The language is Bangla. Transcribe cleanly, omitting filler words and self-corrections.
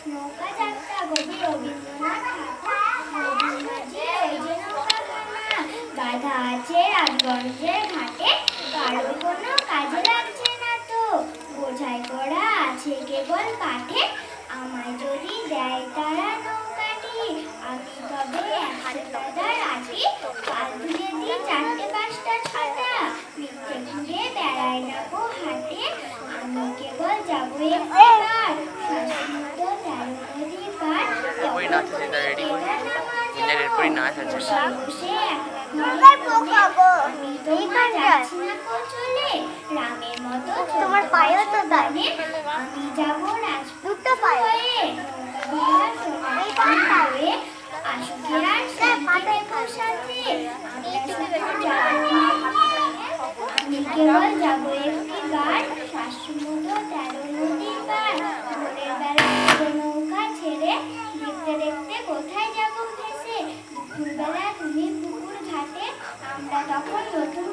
নৌকা যাত্রা কবি রবীন্দ্রনাথ ঠাকুর মাঝি ওই যে নৌকাখানা বাঁধা আছে রাজগঞ্জের ঘাটে, কারো কোনো কাজে লাগছে না তো, বোঝাই করা আছে কেবল কাঠে। আমায় যদি দেয় তারা নৌকাটি, আমি তবে 100 দাদার আটি, কাল ধুয়ে দিই 4টে 5টা ছটা, মিথ্যে ঘুরে বেড়াই না গো হাটে। আমি কেবল যাবো একবার, শাশুড়িতো 13 নদী পার, বসে আমি তোমার যাচ্ছি না কো চলে, রামের মতো তোমার পায়েও তো দাঁড়ে, আমি যাবো রাজপুত হয়ে, হয়ে আশুকে আর সাথে সাথে আমি কেবল যাবো একটিবার, শাশুড়িতো 13 নদী পার, ভোরের বেলা নৌকা ছেড়ে দেখতে দেখতে কোথায় যাবো ভেসে, দুপুরবেলা তুমি পুকুর ঘাটে, আমরা তখন নতুন